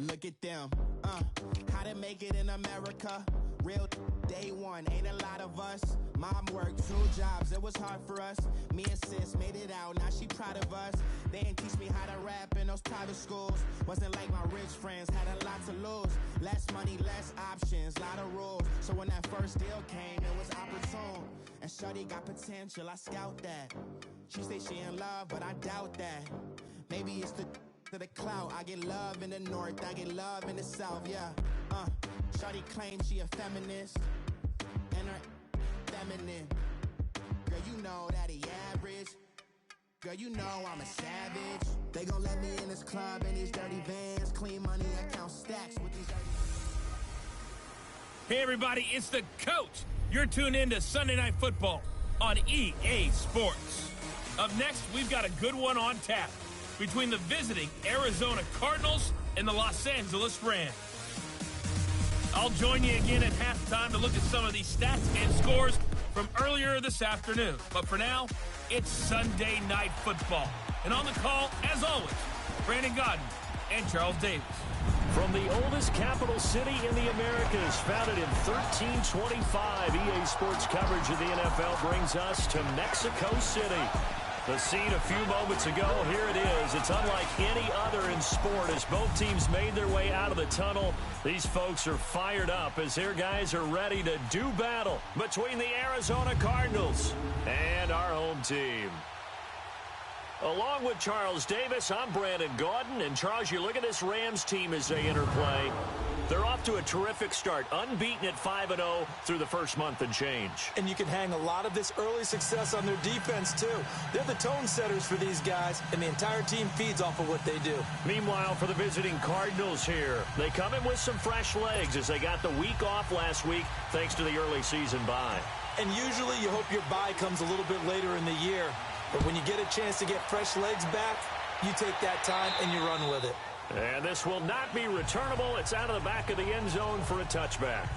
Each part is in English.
Look at them, how to make it in America. Real day one, ain't a lot of us. Mom worked 2 jobs, it was hard for us. Me and sis made it out, now she proud of us. They didn't teach me how to rap in those private schools. Wasn't like my rich friends, had a lot to lose. Less money, less options, lot of rules. So when that first deal came, it was opportune. And shorty got potential, I scout that. She say she in love, but I doubt that. Maybe it's to the clout. I get love in the north, I get love in the south, yeah. Shorty claims she a feminist, and her feminine. Girl, you know that he average. Girl, you know I'm a savage. They gon' let me in this club in these dirty vans. Clean money, I count stacks with these dirty. Hey everybody, it's the coach. You're tuned in to Sunday Night Football on EA Sports. Up next, we've got a good one on tap between the visiting Arizona Cardinals and the Los Angeles Rams. I'll join you again at halftime to look at some of these stats and scores from earlier this afternoon. But for now, it's Sunday Night Football. And on the call, as always, Brandon Godden and Charles Davis. From the oldest capital city in the Americas, founded in 1325, EA Sports coverage of the NFL brings us to Mexico City. The scene a few moments ago, here it is. It's unlike any other in sport as both teams made their way out of the tunnel. These folks are fired up as their guys are ready to do battle between the Arizona Cardinals and our home team. Along with Charles Davis, I'm Brandon Gaudin. And Charles, you look at this Rams team as they interplay. They're off to a terrific start, unbeaten at 5-0 through the first month and change. And you can hang a lot of this early success on their defense, too. They're the tone setters for these guys, and the entire team feeds off of what they do. Meanwhile, for the visiting Cardinals here, they come in with some fresh legs as they got the week off last week thanks to the early season bye. And usually you hope your bye comes a little bit later in the year. But when you get a chance to get fresh legs back, you take that time and you run with it. And this will not be returnable. It's out of the back of the end zone for a touchback.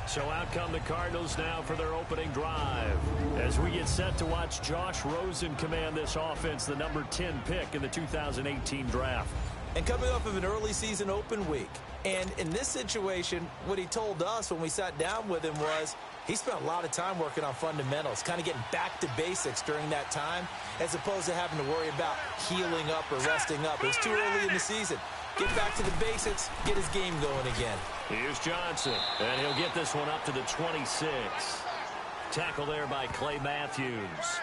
So out come the Cardinals now for their opening drive. As we get set to watch Josh Rosen command this offense, the number 10 pick in the 2018 draft. And coming off of an early season open week. And in this situation, what he told us when we sat down with him was he spent a lot of time working on fundamentals, kind of getting back to basics during that time, as opposed to having to worry about healing up or resting up. It's too early in the season. Get back to the basics, get his game going again. Here's Johnson, and he'll get this one up to the 26. Tackle there by Clay Matthews.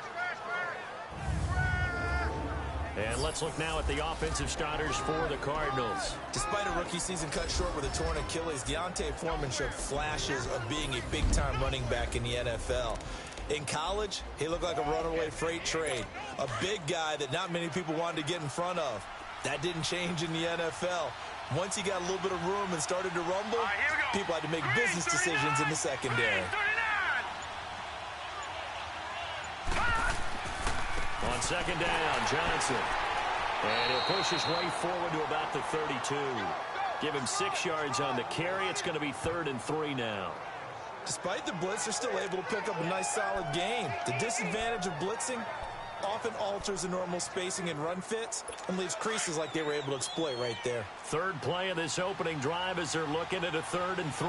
And let's look now at the offensive starters for the Cardinals. Despite a rookie season cut short with a torn Achilles, Deontay Foreman showed flashes of being a big-time running back in the NFL. In college, he looked like a runaway freight train, a big guy that not many people wanted to get in front of. That didn't change in the NFL. Once he got a little bit of room and started to rumble, people had to make business decisions in the secondary. On second down, Johnson. And he'll push his way forward to about the 32. Give him 6 yards on the carry. It's going to be 3rd and 3 now. Despite the blitz, they're still able to pick up a nice solid gain. The disadvantage of blitzing often alters the normal spacing and run fits and leaves creases like they were able to exploit right there. Third play of this opening drive as they're looking at a 3rd and 3.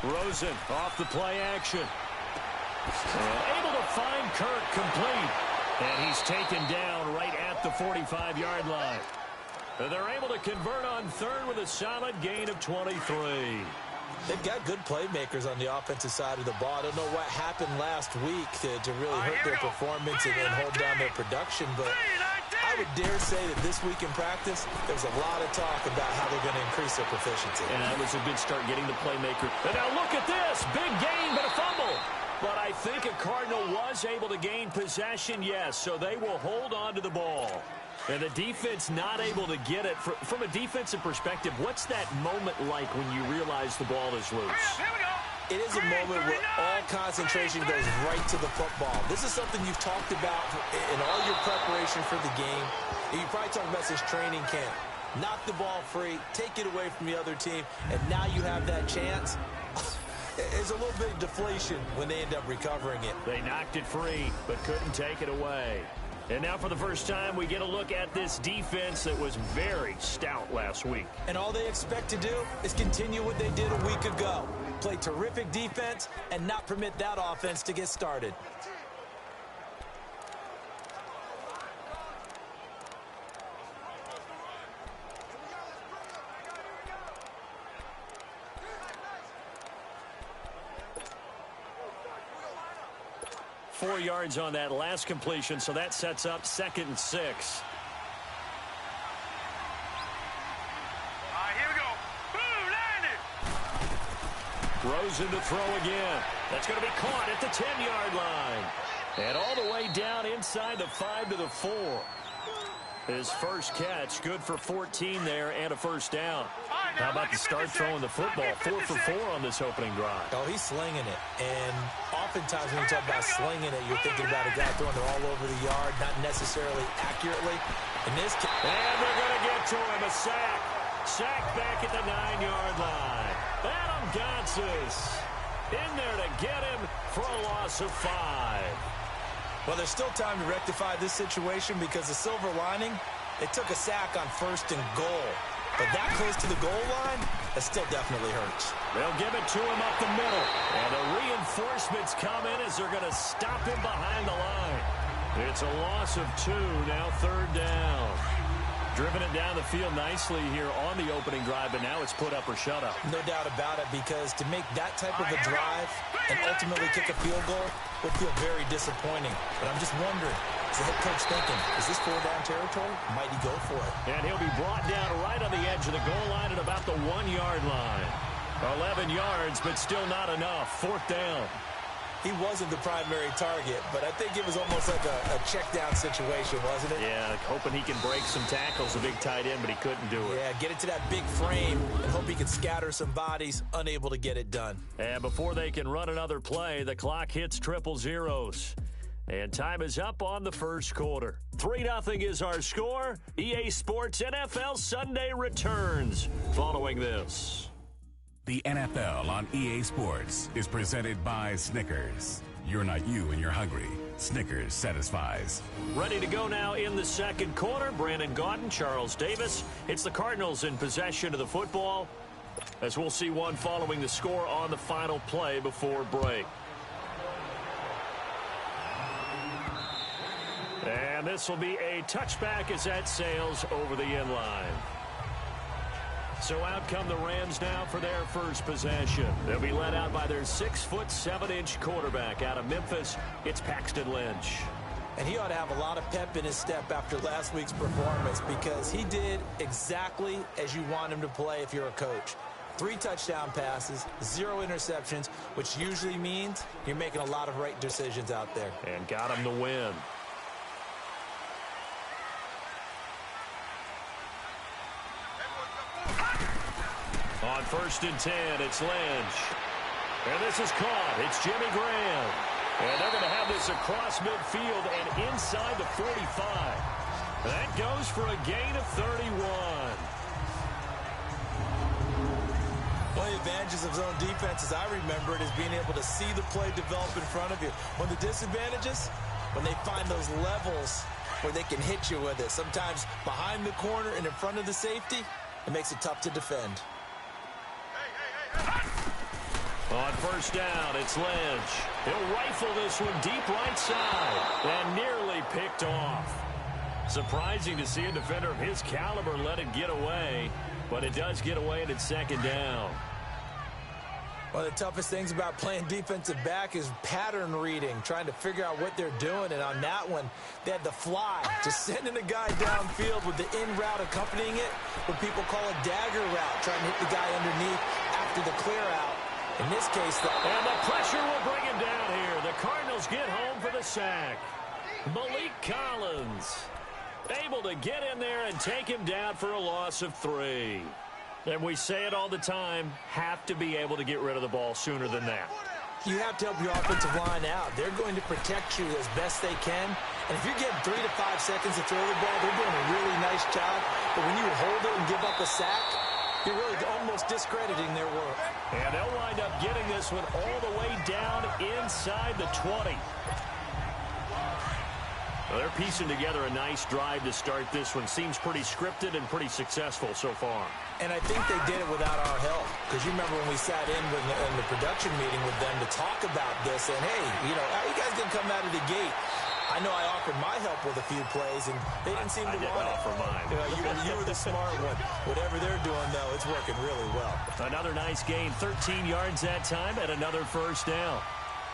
Rosen off the play action. And able to find Kirk complete. And he's taken down right at the 45-yard line. And they're able to convert on 3rd with a solid gain of 23. They've got good playmakers on the offensive side of the ball. I don't know what happened last week to really hurt their performance and hold down their production, but I would dare say that this week in practice, there's a lot of talk about how they're going to increase their proficiency. And that was a good start getting the playmaker. And now look at this. Big gain, but a fumble. But I think a Cardinal was able to gain possession, yes, so they will hold on to the ball. And the defense not able to get it. From a defensive perspective, what's that moment like when you realize the ball is loose? It is a moment where all concentration goes right to the football. This is something you've talked about in all your preparation for the game. You probably talked about this training camp. Knock the ball free, take it away from the other team, and now you have that chance. There's a little bit of deflation when they end up recovering it. They knocked it free, but couldn't take it away. And now for the first time, we get a look at this defense that was very stout last week. And all they expect to do is continue what they did a week ago. Play terrific defense and not permit that offense to get started. Four yards on that last completion, so that sets up 2nd and 6. Here we go. Boom, landed. Rosen to throw again. That's going to be caught at the 10-yard line. And all the way down inside the 5 to the 4. His first catch, good for 14 there and a first down. How about to start throwing the football? 4 for 4 on this opening drive. Oh, he's slinging it. And oftentimes when you talk about slinging it, you're thinking about a guy throwing it all over the yard, not necessarily accurately. In this case, and they're going to get to him, a sack. Sack back at the 9-yard line. Adam Gotsis in there to get him for a loss of 5. Well, there's still time to rectify this situation because the silver lining, they took a sack on 1st and goal. But that close to the goal line, that still definitely hurts. They'll give it to him up the middle. And the reinforcements come in as they're going to stop him behind the line. It's a loss of 2, now 3rd down. Driven it down the field nicely here on the opening drive, but now it's put up or shut up. No doubt about it, because to make that type of a drive and ultimately kick a field goal would feel very disappointing. But I'm just wondering, is the head coach thinking, is this 4-down territory? Might he go for it? And he'll be brought down right on the edge of the goal line at about the 1-yard line. 11 yards, but still not enough. 4th down. He wasn't the primary target, but I think it was almost like a check-down situation, wasn't it? Yeah, hoping he can break some tackles, a big tight end, but he couldn't do it. Yeah, get it to that big frame and hope he can scatter some bodies, unable to get it done. And before they can run another play, the clock hits triple zeros. And time is up on the first quarter. 3-0 is our score. EA Sports NFL Sunday returns following this. The NFL on EA Sports is presented by Snickers. You're not you and you're hungry. Snickers satisfies. Ready to go now in the second quarter. Brandon Gaudin, Charles Davis. It's the Cardinals in possession of the football, as we'll see one following the score on the final play before break. And this will be a touchback as that sails over the end line. So out come the Rams now for their first possession. They'll be led out by their 6'7" quarterback out of Memphis. It's Paxton Lynch. And he ought to have a lot of pep in his step after last week's performance, because he did exactly as you want him to play if you're a coach. 3 touchdown passes, 0 interceptions, which usually means you're making a lot of right decisions out there. And got him the win. On 1st and 10, it's Lynch. And this is caught. It's Jimmy Graham. And they're going to have this across midfield and inside the 45. That goes for a gain of 31. One of the advantages of zone defense, as I remember it, is being able to see the play develop in front of you. One of the disadvantages, when they find those levels where they can hit you with it. Sometimes behind the corner and in front of the safety, it makes it tough to defend. On 1st down, it's Lynch. He'll rifle this one deep right side and nearly picked off. Surprising to see a defender of his caliber let it get away, but it does get away and it's 2nd down. One of the toughest things about playing defensive back is pattern reading, trying to figure out what they're doing. And on that one, they had the fly, just sending a guy downfield with the in route accompanying it, what people call a dagger route, trying to hit the guy underneath after the clear out. In this case, and the pressure will bring him down here. The Cardinals get home for the sack. Malik Collins able to get in there and take him down for a loss of 3. And we say it all the time, have to be able to get rid of the ball sooner than that. You have to help your offensive line out. They're going to protect you as best they can. And if you're getting 3 to 5 seconds to throw the ball, they're doing a really nice job. But when you hold it and give up a sack, You're really almost discrediting their work. And they'll wind up getting this one all the way down inside the 20. Well, they're piecing together a nice drive to start this one. Seems pretty scripted and pretty successful so far. And I think they did it without our help. Because you remember when we sat in the production meeting with them to talk about this, and hey, you know, how you guys going to come out of the gate? I know I offered my help with a few plays, and they didn't seem to want it. Offer mine. You were the smart one. Whatever they're doing, though, it's working really well. Another nice gain, 13 yards that time, and another first down.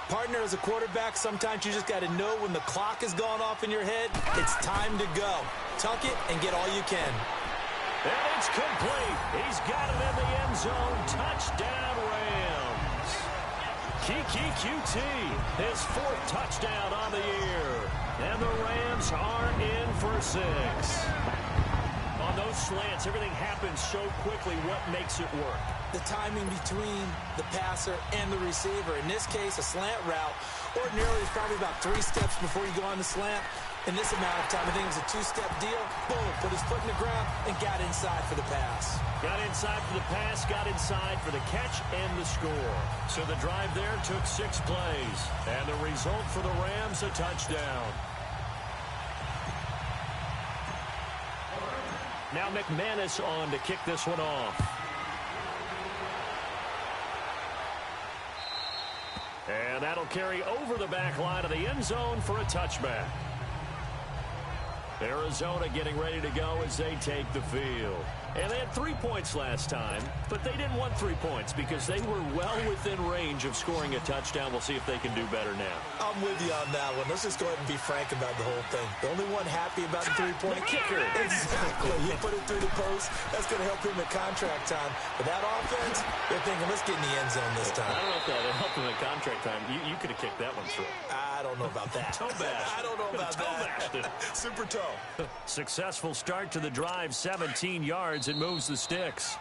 Partner, as a quarterback, sometimes you just got to know when the clock has gone off in your head, it's time to go. Tuck it and get all you can. And it's complete. He's got it in the end zone. Touchdown, Rams. Kiki QT, his 4th touchdown on the year. And the Rams are in for 6. On those slants, everything happens so quickly. What makes it work? The timing between the passer and the receiver. In this case, a slant route. Ordinarily, it's probably about 3 steps before you go on the slant. In this amount of time, I think it was a 2-step deal. Boom, put his foot in the ground and got inside for the pass. Got inside for the pass, got inside for the catch and the score. So the drive there took 6 plays. And the result for the Rams, a touchdown. Now McManus on to kick this one off. And that'll carry over the back line of the end zone for a touchback. Arizona getting ready to go as they take the field. And they had 3 points last time, but they didn't want 3 points because they were well within range of scoring a touchdown. We'll see if they can do better now. I'm with you on that one. Let's just go ahead and be frank about the whole thing. The only one happy about the 3-point kicker. Exactly. You put it through the post. That's going to help him at contract time. But that offense, they're thinking, let's get in the end zone this time. I don't know if that helped him at contract time. You could have kicked that one through. I don't know about that. Toe bash. I don't know about that. Super toe. Successful start to the drive, 17 yards, and moves the sticks.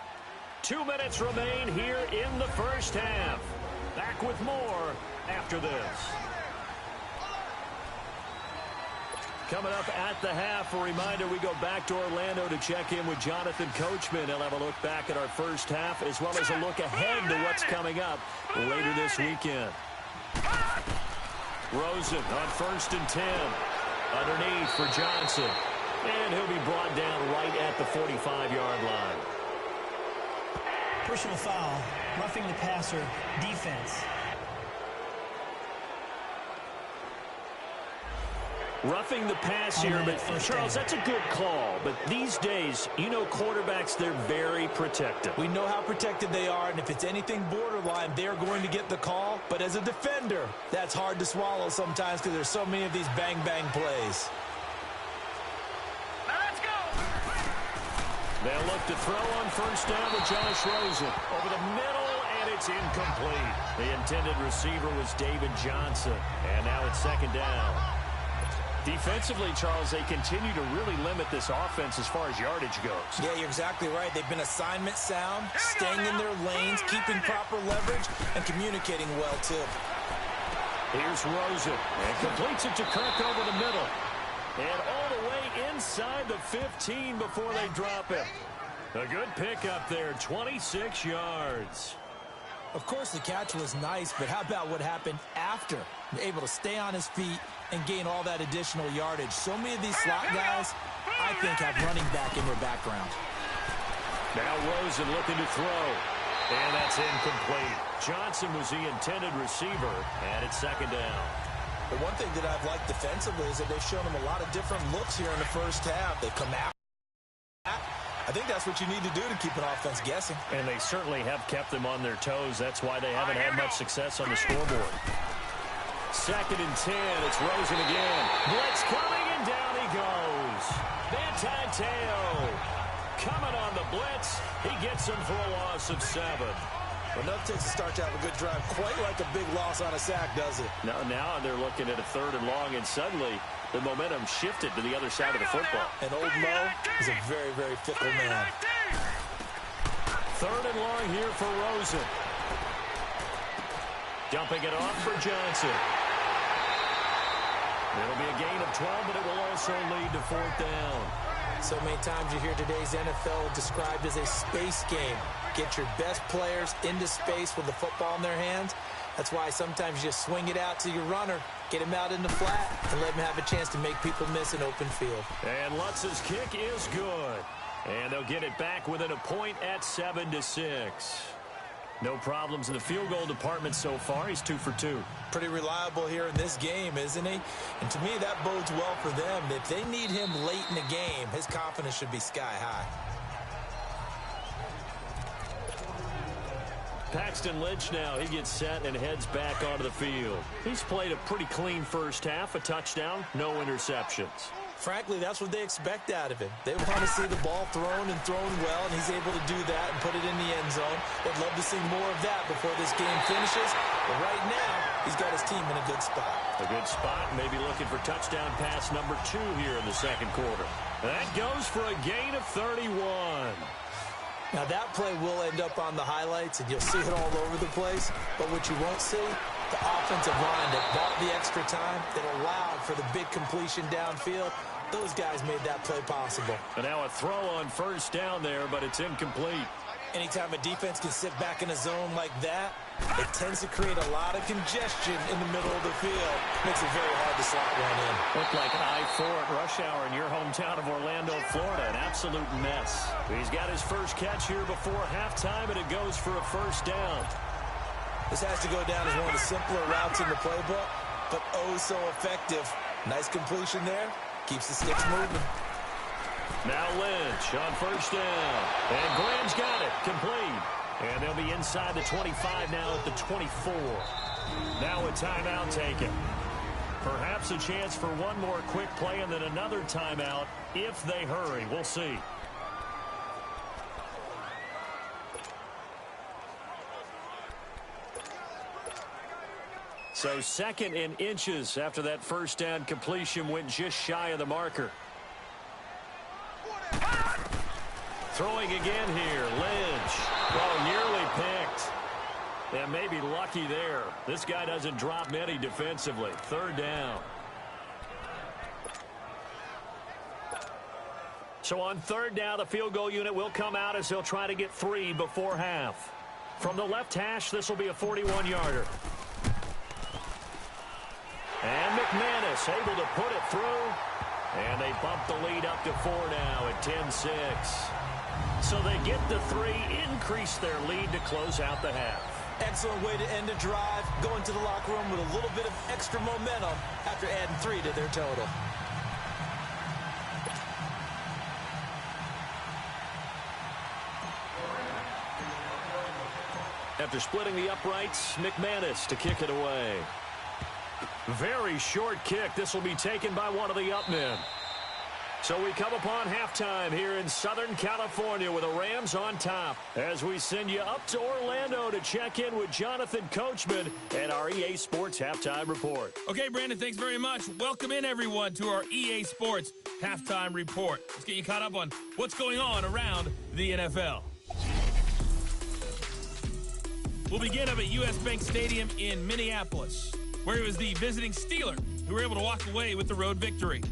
2 minutes remain here in the first half. Back with more after this. Coming up at the half, a reminder, we go back to Orlando to check in with Jonathan Coachman. He'll have a look back at our first half as well as a look ahead to what's coming up later this weekend. Rosen on 1st and 10. Underneath for Johnson. And he'll be brought down right at the 45-yard line. Personal foul, roughing the passer, defense. Roughing the pass here, but Charles, that's a good call. But these days, you know quarterbacks, they're very protective. We know how protected they are, and if it's anything borderline, they're going to get the call. But as a defender, that's hard to swallow sometimes because there's so many of these bang-bang plays. They'll look to throw on 1st down with Josh Rosen. Over the middle, and it's incomplete. The intended receiver was David Johnson. And now it's 2nd down. Defensively, Charles, they continue to really limit this offense as far as yardage goes. Yeah, you're exactly right. They've been assignment sound, staying in their lanes, keeping proper leverage, and communicating well, too. Here's Rosen. And completes it to Kirk over the middle. And all the way inside the 15 before they drop him. A good pickup there, 26 yards. Of course, the catch was nice, but how about what happened after? Able to stay on his feet and gain all that additional yardage. So many of these slot guys, I think, have running back in their background. Now Rosen looking to throw. And that's incomplete. Johnson was the intended receiver, and it's 2nd down. The one thing that I've liked defensively is that they've shown them a lot of different looks here in the first half. They've come out. I think that's what you need to do to keep an offense guessing. And they certainly have kept them on their toes. That's why they haven't had much success on the scoreboard. 2nd and 10. It's Rosen again. Blitz coming, and down he goes. Manti Te'o coming on the blitz. He gets him for a loss of 7. Enough takes to start to have a good drive. Quite like a big loss on a sack, does it? Now they're looking at a 3rd and long, and suddenly the momentum shifted to the other side of the football. And old Mo is a very, very fickle man. 3rd and long here for Rosen. Dumping it off for Johnson. It'll be a gain of 12, but it will also lead to 4th down. So many times you hear today's NFL described as a space game. Get your best players into space with the football in their hands. That's why sometimes you just swing it out to your runner, get him out in the flat, and let him have a chance to make people miss an open field. And Lutz's kick is good. And they'll get it back within a point at 7-6. No problems in the field goal department so far. He's 2 for 2. Pretty reliable here in this game, isn't he? And to me, that bodes well for them. If they need him late in the game, his confidence should be sky high. Paxton Lynch now, he gets set and heads back onto the field. He's played a pretty clean first half, a touchdown, no interceptions. Frankly, that's what they expect out of him. They want to see the ball thrown and thrown well, and he's able to do that and put it in the end zone. They'd love to see more of that before this game finishes. But right now, he's got his team in a good spot. A good spot, maybe looking for touchdown pass number 2 here in the second quarter. That goes for a gain of 31. Now, that play will end up on the highlights, and you'll see it all over the place. But what you won't see, the offensive line that bought the extra time, that allowed for the big completion downfield. Those guys made that play possible. And now a throw on first down there, but it's incomplete. Anytime a defense can sit back in a zone like that, it tends to create a lot of congestion in the middle of the field. Makes it very hard to slot one in. Looked like I-4 at rush hour in your hometown of Orlando, Florida. An absolute mess. He's got his first catch here before halftime, and it goes for a first down. This has to go down as one of the simpler routes in the playbook, but oh so effective. Nice completion there. Keeps the sticks moving. Now Lynch on first down. And Graham's got it. Complete. And they'll be inside the 25 now at the 24. Now a timeout taken. Perhaps a chance for one more quick play and then another timeout if they hurry. We'll see. So second in inches after that first down completion went just shy of the marker. Throwing again here, Lynch. Oh, nearly picked. And maybe lucky there. This guy doesn't drop many defensively. Third down. So on third down, the field goal unit will come out as they'll try to get 3 before half. From the left hash, this will be a 41-yarder. And McManus able to put it through. And they bump the lead up to 4 now at 10-6. So they get the 3, increase their lead to close out the half. Excellent way to end a drive. Go into the locker room with a little bit of extra momentum after adding 3 to their total. After splitting the uprights, McManus to kick it away. Very short kick. This will be taken by one of the up men. So we come upon halftime here in Southern California with the Rams on top as we send you up to Orlando to check in with Jonathan Coachman and our EA Sports Halftime Report. Okay, Brandon, thanks very much. Welcome in, everyone, to our EA Sports Halftime Report. Let's get you caught up on what's going on around the NFL. We'll begin up at U.S. Bank Stadium in Minneapolis, where it was the visiting Steelers who were able to walk away with the road victory.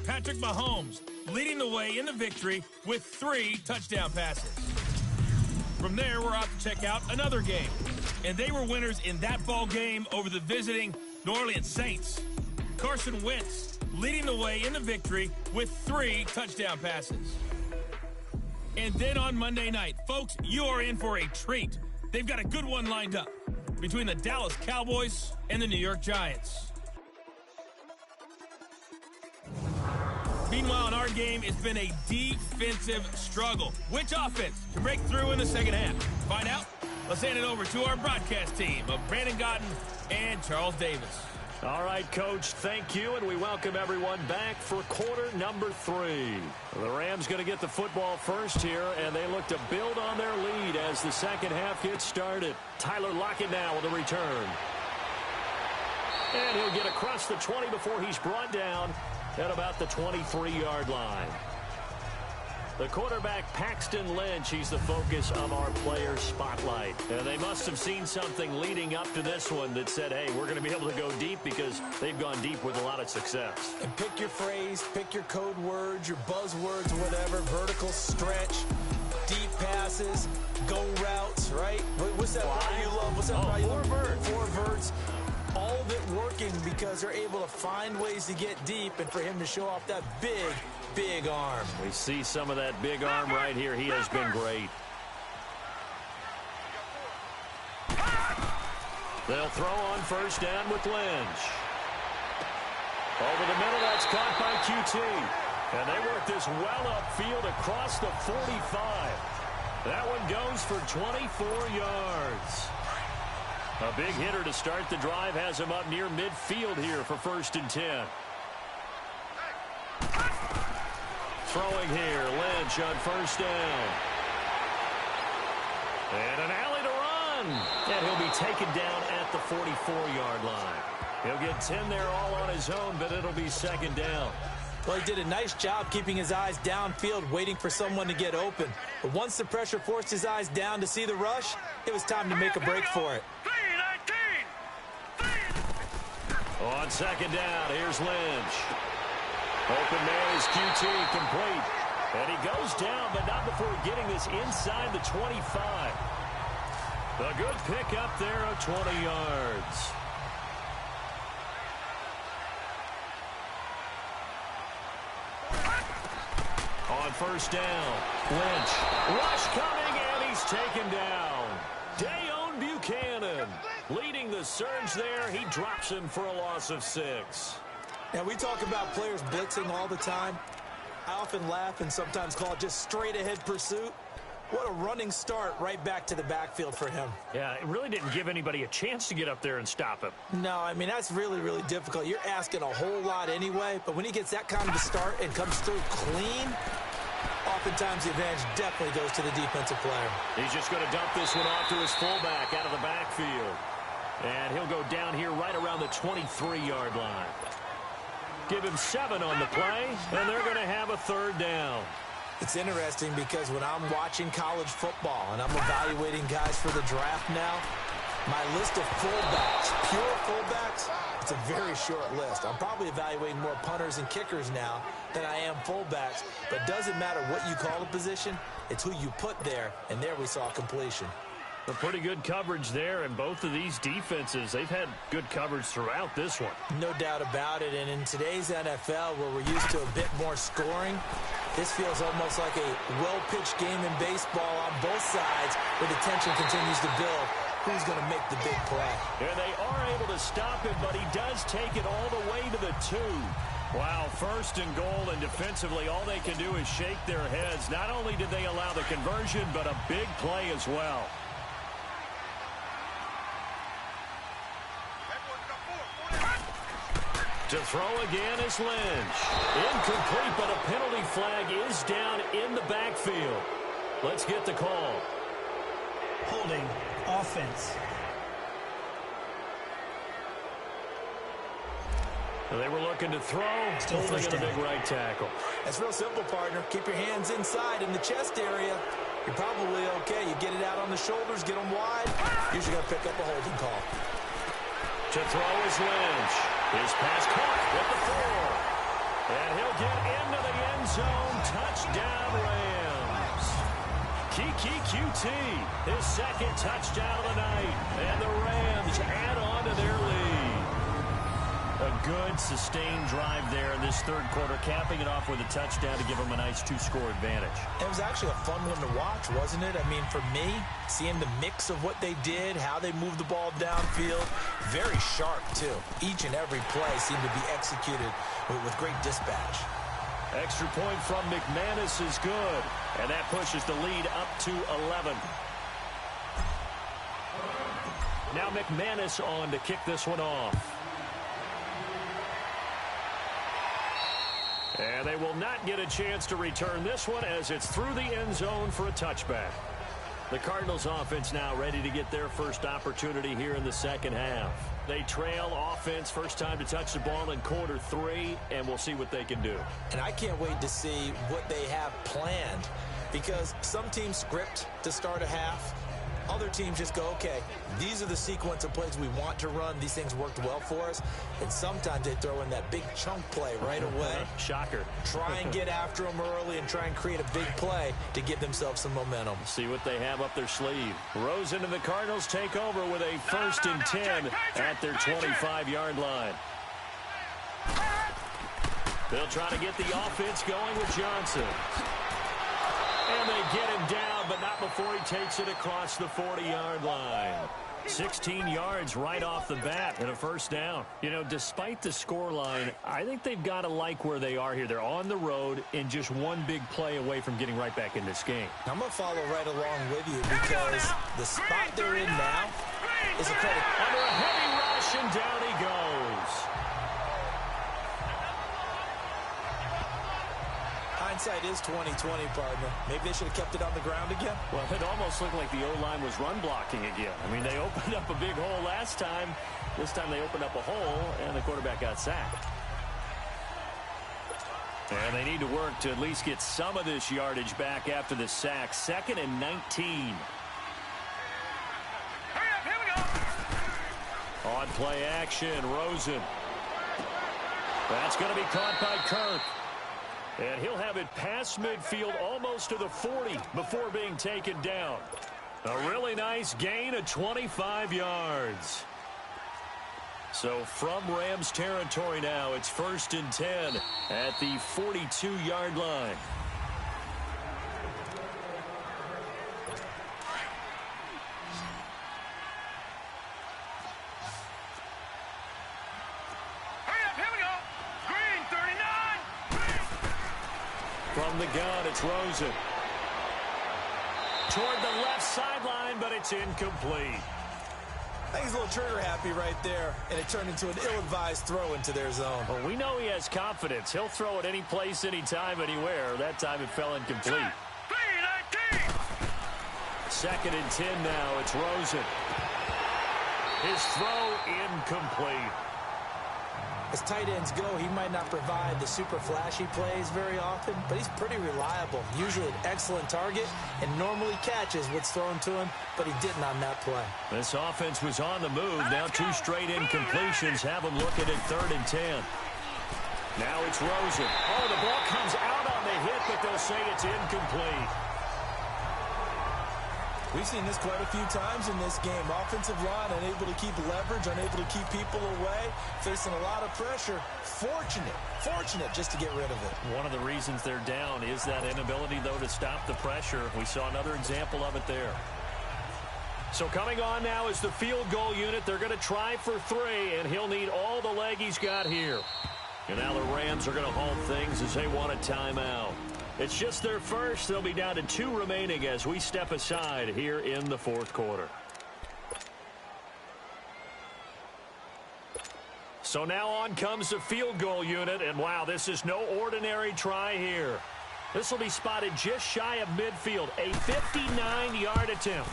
Patrick Mahomes leading the way in the victory with 3 touchdown passes. From there, we're off to check out another game. And they were winners in that ball game over the visiting New Orleans Saints. Carson Wentz leading the way in the victory with 3 touchdown passes. And then on Monday night, folks, you are in for a treat. They've got a good one lined up between the Dallas Cowboys and the New York Giants. Meanwhile, in our game, it's been a defensive struggle. Which offense can break through in the second half? Find out? Let's hand it over to our broadcast team of Brandon Gotten and Charles Davis. All right, Coach, thank you, and we welcome everyone back for quarter number 3. The Rams going to get the football first here, and they look to build on their lead as the second half gets started. Tyler Lockett now with a return. And he'll get across the 20 before he's brought down at about the 23-yard line. The quarterback, Paxton Lynch, he's the focus of our player spotlight. And they must have seen something leading up to this one that said, hey, we're going to be able to go deep, because they've gone deep with a lot of success. And pick your phrase, pick your code words, your buzzwords, whatever. Vertical stretch, deep passes, go routes, right? What's that part you love? What's that part you love? Four verts. All of it working because they're able to find ways to get deep, and for him to show off that big arm. We see some of that big arm right here. He has been great. They'll throw on first down with Lynch. Over the middle, that's caught by QT. And they work this well upfield across the 45. That one goes for 24 yards. A big hitter to start the drive has him up near midfield here for 1st and 10. Throwing here, Lynch on first down. And an alley to run. And he'll be taken down at the 44-yard line. He'll get 10 there all on his own, but it'll be 2nd down. Well, he did a nice job keeping his eyes downfield, waiting for someone to get open. But once the pressure forced his eyes down to see the rush, it was time to make a break for it. On 2nd down, here's Lynch. Open man is QT, complete. And he goes down, but not before getting this inside the 25. A good pick up there of 20 yards. On first down, Lynch. Rush coming, and he's taken down. Dayon Buchanan leading the surge there. He drops him for a loss of 6. Now, we talk about players blitzing all the time. I often laugh and sometimes call it just straight-ahead pursuit. What a running start right back to the backfield for him. Yeah, it really didn't give anybody a chance to get up there and stop him. No, I mean, that's really, really difficult. You're asking a whole lot anyway, but when he gets that kind of a start and comes through clean, oftentimes the advantage definitely goes to the defensive player. He's just going to dump this one off to his fullback out of the backfield. And he'll go down here right around the 23-yard line. Give him 7 on the play, and they're going to have a 3rd down. It's interesting because when I'm watching college football and I'm evaluating guys for the draft now, my list of fullbacks, pure fullbacks, it's a very short list. I'm probably evaluating more punters and kickers now than I am fullbacks, but it doesn't matter what you call a position, it's who you put there, and there we saw completion. A pretty good coverage there, and both of these defenses, they've had good coverage throughout this one. No doubt about it, and in today's NFL, where we're used to a bit more scoring, this feels almost like a well-pitched game in baseball on both sides, where the tension continues to build. Who's going to make the big play? And they are able to stop him, but he does take it all the way to the 2. Wow, 1st and goal, and defensively, all they can do is shake their heads. Not only did they allow the conversion, but a big play as well. To throw again is Lynch. Incomplete, but a penalty flag is down in the backfield. Let's get the call. Holding offense. They were looking to throw. Still holding first in a down. big right tackle. That's real simple, partner. Keep your hands inside in the chest area. You're probably okay. You get it out on the shoulders, get them wide. Usually going to pick up a holding call. To throw is Lynch. His pass caught at the 4. And he'll get into the end zone. Touchdown, Rams. Kiki QT, his 2nd touchdown of the night. And the Rams add on to their lead. A good, sustained drive there in this 3rd quarter, capping it off with a touchdown to give them a nice 2-score advantage. It was actually a fun one to watch, wasn't it? I mean, for me, seeing the mix of what they did, how they moved the ball downfield, very sharp, too. Each and every play seemed to be executed with great dispatch. Extra point from McManus is good, and that pushes the lead up to 11. Now McManus on to kick this one off. And they will not get a chance to return this one as it's through the end zone for a touchback. The Cardinals offense now ready to get their first opportunity here in the second half. They trail offense, first time to touch the ball in quarter 3, and we'll see what they can do. And I can't wait to see what they have planned, because some teams script to start a half. Other teams just go, okay, these are the sequence of plays we want to run. These things worked well for us. And sometimes they throw in that big chunk play right away. Shocker. Try and get after them early and try and create a big play to give themselves some momentum. See what they have up their sleeve. Rosen and the Cardinals take over with a 1st and 10 at their 25-yard line. They'll try to get the offense going with Johnson. And they get him down, but not before he takes it across the 40-yard line. 16 yards right off the bat and a first down. You know, despite the scoreline, I think they've got to like where they are here. They're on the road and just one big play away from getting right back in this game. I'm going to follow right along with you, because the spot they're in now is a credit. Under a heavy rush, and down he goes. Hindsight is 20/20, partner. Maybe they should have kept it on the ground again. Well, it almost looked like the O-line was run blocking again. I mean, they opened up a big hole last time. This time they opened up a hole, and the quarterback got sacked. And they need to work to at least get some of this yardage back after the sack. 2nd and 19. Hurry up, here we go. On play action, Rosen. That's going to be caught by Kirk. And he'll have it past midfield almost to the 40 before being taken down. A really nice gain of 25 yards. So from Rams territory now, it's 1st and 10 at the 42-yard line. From the gun, it's Rosen. Toward the left sideline, but it's incomplete. I think he's a little trigger happy right there, and it turned into an ill-advised throw into their zone. Well, we know he has confidence. He'll throw it any place, anytime, anywhere. That time it fell incomplete. 2nd and 10 now. It's Rosen. His throw incomplete. As tight ends go, he might not provide the super flashy plays very often, but he's pretty reliable. Usually an excellent target, and normally catches what's thrown to him, but he didn't on that play. This offense was on the move. Now 2 straight incompletions have them looking at 3rd and 10. Now it's Rosen. Oh, the ball comes out on the hit, but they'll say it's incomplete. We've seen this quite a few times in this game. Offensive line unable to keep leverage, unable to keep people away, facing a lot of pressure. Fortunate just to get rid of it. One of the reasons they're down is that inability, though, to stop the pressure. We saw another example of it there. So coming on now is the field goal unit. They're going to try for 3, and he'll need all the leg he's got here. And now the Rams are going to halt things as they want a timeout. It's just their first. They'll be down to 2 remaining as we step aside here in the 4th quarter. So now on comes the field goal unit, and wow, this is no ordinary try here. This will be spotted just shy of midfield, a 59-yard attempt.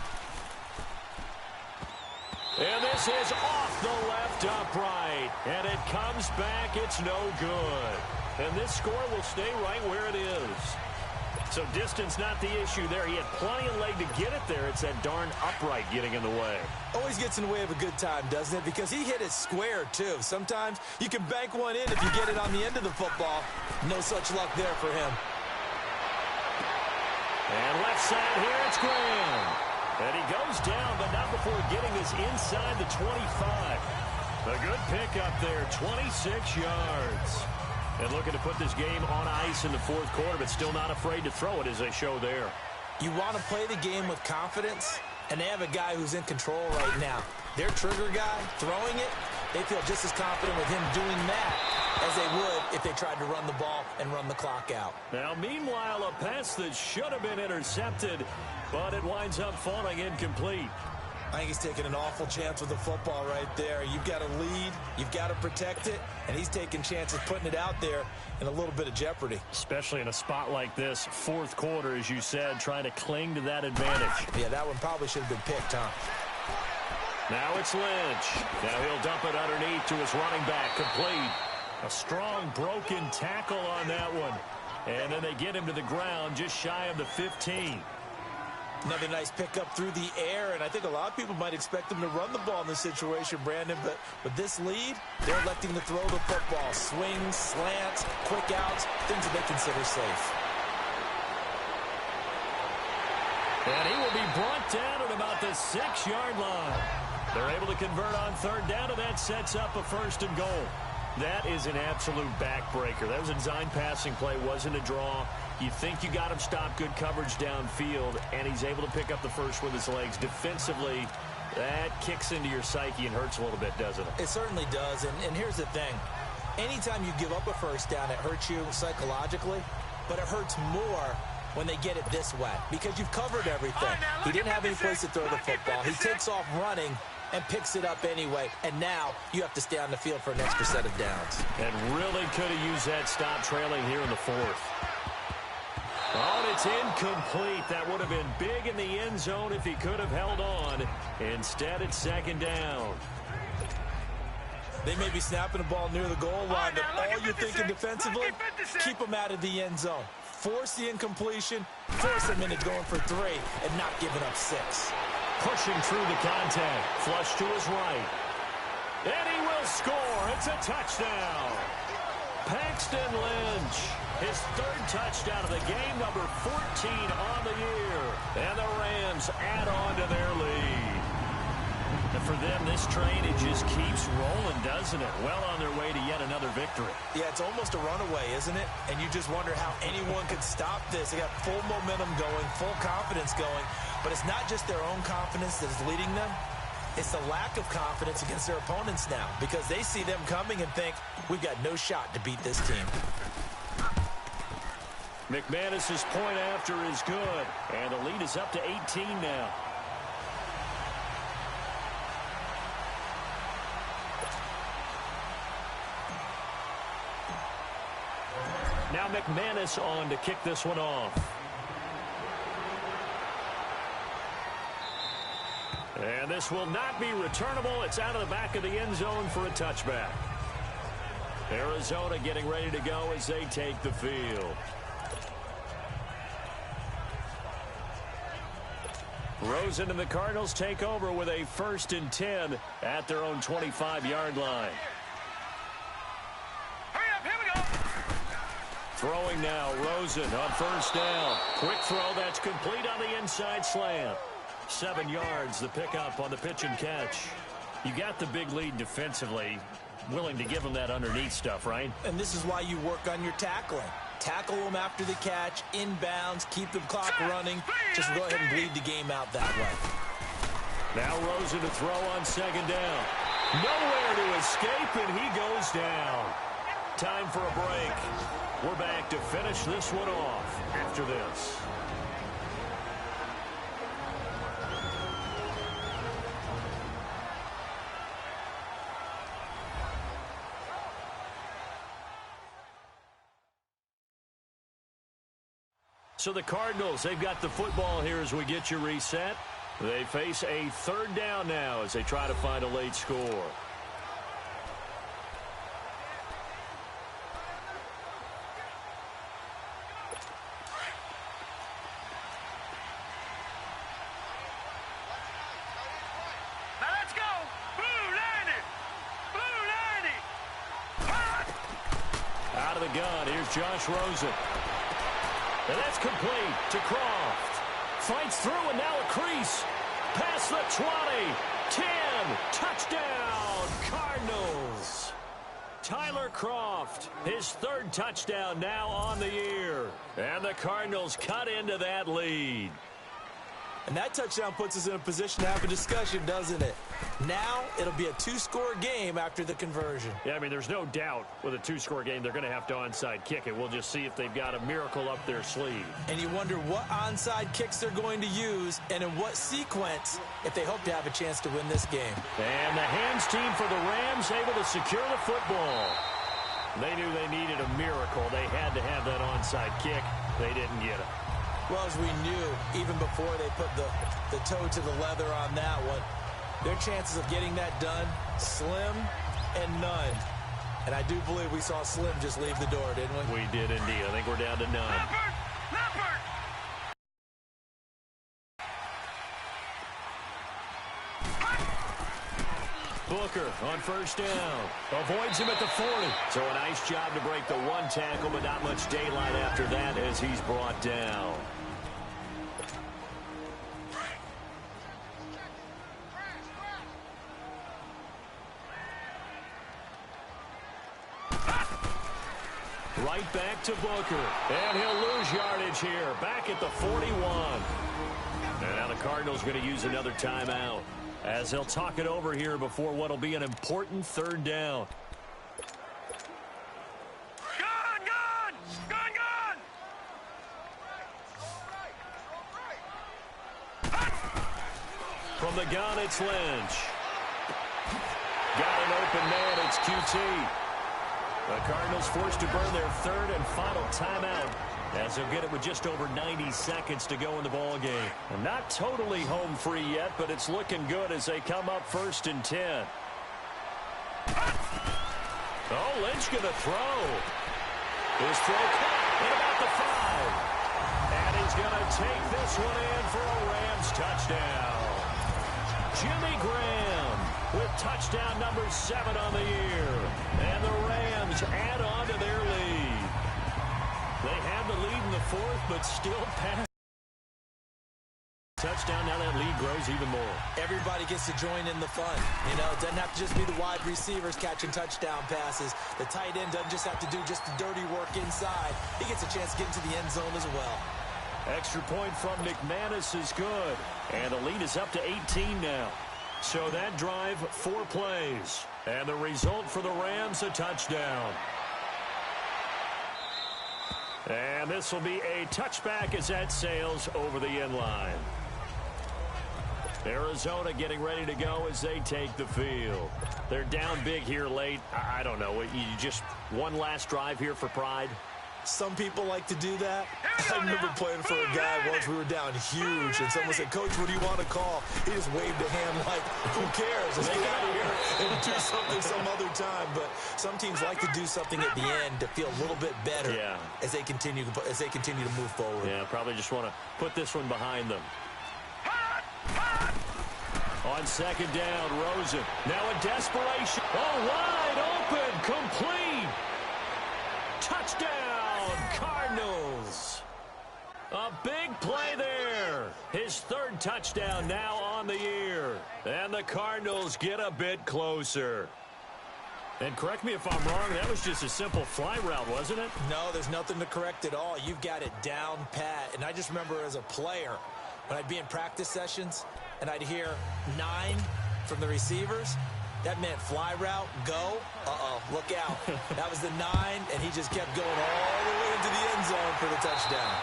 And this is off the left upright, and it comes back. It's no good. And this score will stay right where it is. So distance not the issue there. He had plenty of leg to get it there. It's that darn upright getting in the way. Always gets in the way of a good time, doesn't it? Because he hit it square, too. Sometimes you can bank one in if you get it on the end of the football. No such luck there for him. And left side here, it's Graham. And he goes down, but not before getting this inside the 25. A good pickup there, 26 yards. And looking to put this game on ice in the 4th quarter, but still not afraid to throw it as they show there. You want to play the game with confidence, and they have a guy who's in control right now. Their trigger guy throwing it, they feel just as confident with him doing that as they would if they tried to run the ball and run the clock out. Now, meanwhile, a pass that should have been intercepted, but it winds up falling incomplete. I think he's taking an awful chance with the football right there. You've got to lead, you've got to protect it, and he's taking chances putting it out there in a little bit of jeopardy. Especially in a spot like this, fourth quarter, as you said, trying to cling to that advantage. Yeah, that one probably should have been picked, huh? Now it's Lynch. Now he'll dump it underneath to his running back, complete. A strong broken tackle on that one. And then they get him to the ground just shy of the 15. Another nice pickup through the air, and I think a lot of people might expect them to run the ball in this situation, Brandon, but with this lead, they're electing to throw the football. Swings, slants, quick outs, things that they consider safe. And he will be brought down at about the 6-yard line. They're able to convert on third down, and that sets up a first and goal. That is an absolute backbreaker. That was a design passing play, wasn't a draw. You think you got him stopped, good coverage downfield, and he's able to pick up the first with his legs. Defensively, that kicks into your psyche and hurts a little bit, doesn't it? It certainly does, and here's the thing. Anytime you give up a first down, it hurts you psychologically, but it hurts more when they get it this way because you've covered everything. He didn't have any place to throw the football. He takes off running and picks it up anyway, and now you have to stay on the field for an extra set of downs. And really could have used that stop trailing here in the fourth. Oh, and it's incomplete. That would have been big in the end zone if he could have held on. Instead, it's second down. They may be snapping the ball near the goal line, but all you're thinking defensively, keep them out of the end zone. Force the incompletion, force them into going for 3, and not giving up 6. Pushing through the contact. Flush to his right. And he will score. It's a touchdown. Paxton Lynch. His third touchdown of the game, number 14 on the year. And the Rams add on to their lead. And for them, this train, it just keeps rolling, doesn't it? Well on their way to yet another victory. Yeah, it's almost a runaway, isn't it? And you just wonder how anyone could stop this. They got full momentum going, full confidence going. But it's not just their own confidence that is leading them. It's the lack of confidence against their opponents now because they see them coming and think, we've got no shot to beat this team. McManus's point after is good. And the lead is up to 18 now. Now McManus on to kick this one off. And this will not be returnable. It's out of the back of the end zone for a touchback. Arizona getting ready to go as they take the field. Rosen and the Cardinals take over with a 1st and 10 at their own 25-yard line. Throwing now, Rosen on first down. Quick throw, that's complete on the inside slant. 7 yards, the pickup on the pitch and catch. You got the big lead defensively. Willing to give them that underneath stuff, right? And this is why you work on your tackling. Tackle them after the catch, inbounds, keep the clock running. Just go ahead and bleed the game out that way. Now Rosen to throw on second down. Nowhere to escape, and he goes down. Time for a break. We're back to finish this one off after this. So the Cardinals, they've got the football here as we get you reset. They face a third down now as they try to find a late score. Josh Rosen. And that's complete to Croft. Fights through and now a crease. Past the 20. 10. Touchdown, Cardinals. Tyler Croft, his third touchdown now on the year. And the Cardinals cut into that lead. And that touchdown puts us in a position to have a discussion, doesn't it? Now it'll be a two-score game after the conversion. Yeah, I mean, there's no doubt with a two-score game they're going to have to onside kick it. We'll just see if they've got a miracle up their sleeve. And you wonder what onside kicks they're going to use and in what sequence if they hope to have a chance to win this game. And the hands team for the Rams able to secure the football. They knew they needed a miracle. They had to have that onside kick. They didn't get it. Well, as we knew, even before they put the toe to the leather on that one, their chances of getting that done, slim and none. And I do believe we saw Slim just leave the door, didn't we? We did indeed. I think we're down to none. Leopard! Booker on first down. Avoids him at the 40. So a nice job to break the one tackle, but not much daylight after that as he's brought down. Right back to Booker. And he'll lose yardage here. Back at the 41. And now the Cardinals going to use another timeout, as he'll talk it over here before what will be an important third down. Gun! From the gun, it's Lynch. Got an open man, it's QT. The Cardinals forced to burn their third and final timeout, as they'll get it with just over 90 seconds to go in the ball game. Not totally home free yet, but it's looking good as they come up 1st and 10. Oh, Lynch going to throw. His throw caught at about the 5. And he's going to take this one in for a Rams touchdown. Jimmy Graham with touchdown number 7 on the year. And the Rams add on to their lead. They have the lead in the 4th, but still pass. Touchdown, now that lead grows even more. Everybody gets to join in the fun. You know, it doesn't have to just be the wide receivers catching touchdown passes. The tight end doesn't just have to do just the dirty work inside. He gets a chance to get into the end zone as well. Extra point from McManus is good. And the lead is up to 18 now. So that drive, 4 plays. And the result for the Rams, a touchdown. And this will be a touchback as that sails over the end line. Arizona getting ready to go as they take the field. They're down big here late. I don't know. You just one last drive here for pride? Some people like to do that. I remember playing for a guy once. We were down huge, and someone said, "Coach, what do you want to call?" He just waved a hand like, "Who cares? Let's get out of here and do something some other time." But some teams like to do something at the end to feel a little bit better as they continue to move forward. Yeah, probably just want to put this one behind them. On 2nd down, Rosen. Now in desperation. Oh, wide open, complete. Touchdown, Cardinals. A big play there. His 3rd touchdown now on the year. And the Cardinals get a bit closer. And correct me if I'm wrong, that was just a simple fly route, wasn't it? No, there's nothing to correct at all. You've got it down pat. And I just remember as a player, when I'd be in practice sessions and I'd hear 9 from the receivers, that meant fly route, go, look out. That was the 9, and he just kept going all the way into the end zone for the touchdown.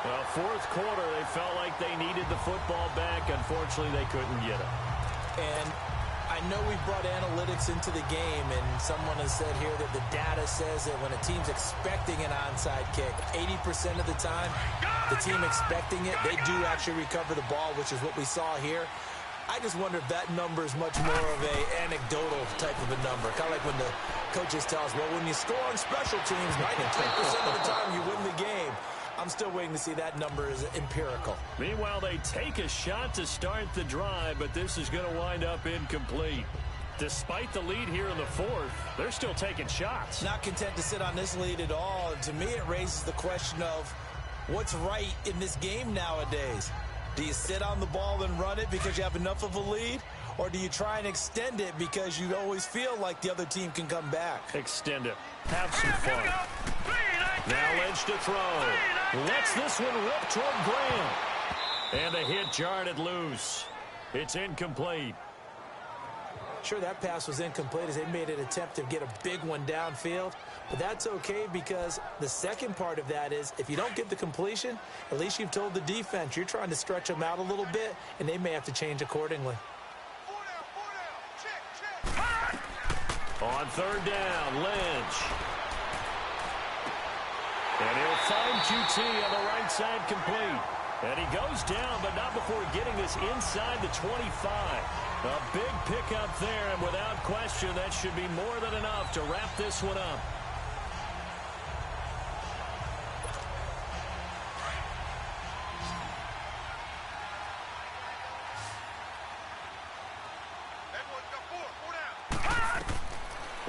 Well, 4th quarter, they felt like they needed the football back. Unfortunately, they couldn't get it. And I know we brought analytics into the game, and someone has said here that the data says that when a team's expecting an onside kick, 80% of the time, the team expecting it, they do actually recover the ball, which is what we saw here. I just wonder if that number is much more of a anecdotal type of a number. Kind of like when the coaches tell us, well, when you score on special teams, 93% of the time you win the game. I'm still waiting to see that number is empirical. Meanwhile, they take a shot to start the drive, but this is going to wind up incomplete. Despite the lead here in the 4th, they're still taking shots. Not content to sit on this lead at all. And to me, it raises the question of what's right in this game nowadays. Do you sit on the ball and run it because you have enough of a lead? Or do you try and extend it because you always feel like the other team can come back? Extend it. Have some fun. Now Lynch to throw. Lets this one rip toward Graham. And the hit jarred it loose. It's incomplete. Sure, that pass was incomplete as they made an attempt to get a big one downfield. But that's okay because the second part of that is if you don't get the completion, at least you've told the defense you're trying to stretch them out a little bit, and they may have to change accordingly. On third down, Lynch. And he'll find QT on the right side complete. And he goes down, but not before getting this inside the 25. A big pickup there, and without question, that should be more than enough to wrap this one up.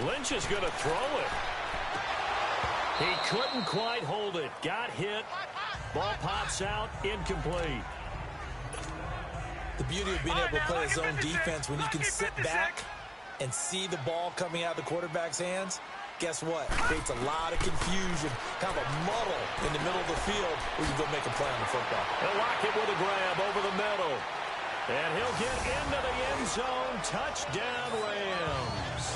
Lynch is going to throw it. He couldn't quite hold it. Got hit. Ball pops out. Incomplete. The beauty of being able to play a zone defense when you can sit back and see the ball coming out of the quarterback's hands, guess what? Creates a lot of confusion, kind of a muddle in the middle of the field where you go make a play on the football. He'll lock it with a grab over the middle. And he'll get into the end zone. Touchdown, Rams.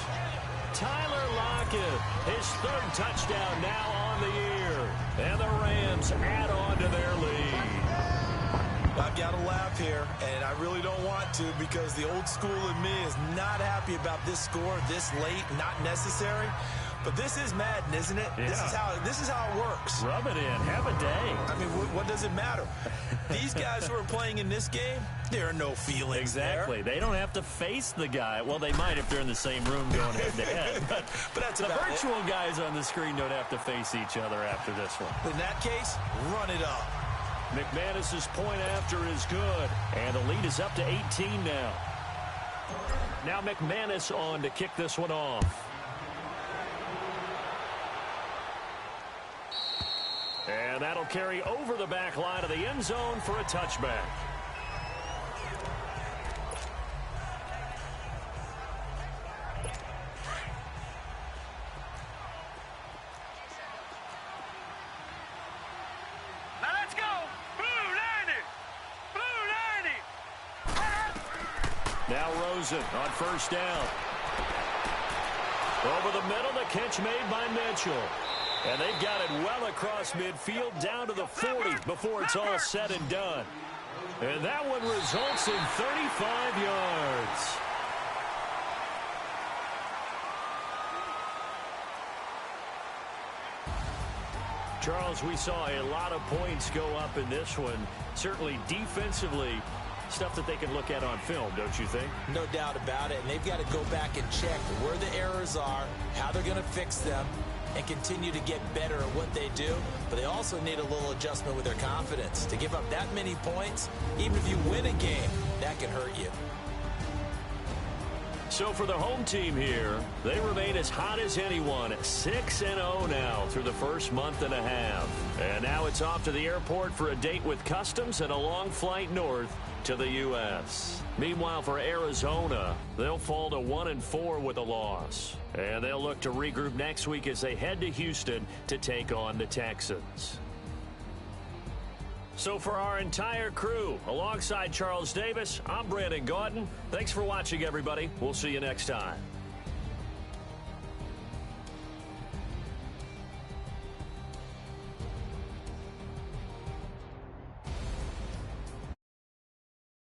Tyler Lockett, his third touchdown now on the year. And the Rams add on to their lead. I've got to laugh here, and I really don't want to because the old school in me is not happy about this score this late, not necessary. But this is Madden, isn't it? Yeah. This is how it works. Rub it in. Have a day. I mean, what does it matter? These guys who are playing in this game, there are no feelings Exactly. there. They don't have to face the guy. Well, they might if they're in the same room going head-to-head. But that's the about virtual guys on the screen don't have to face each other after this one. In that case, run it up. McManus's point after is good. And the lead is up to 18 now. Now McManus on to kick this one off. And that'll carry over the back line of the end zone for a touchback. Now let's go. Blue 90. Blue 90. Now Rosen on first down. Over the middle, the catch made by Mitchell. And they've got it well across midfield down to the 40 before it's all said and done. And that one results in 35 yards. Charles, we saw a lot of points go up in this one. Certainly defensively, stuff that they can look at on film, don't you think? No doubt about it. And they've got to go back and check where the errors are, how they're going to fix them, and continue to get better at what they do. But they also need a little adjustment with their confidence. To give up that many points, even if you win a game, that can hurt you. So for the home team here, they remain as hot as anyone at 6-0 now through the first month and a half. And now it's off to the airport for a date with Customs and a long flight north to the U.S. Meanwhile, for Arizona, they'll fall to 1-4 with a loss. And they'll look to regroup next week as they head to Houston to take on the Texans. So for our entire crew, alongside Charles Davis, I'm Brandon Gaudin. Thanks for watching, everybody. We'll see you next time.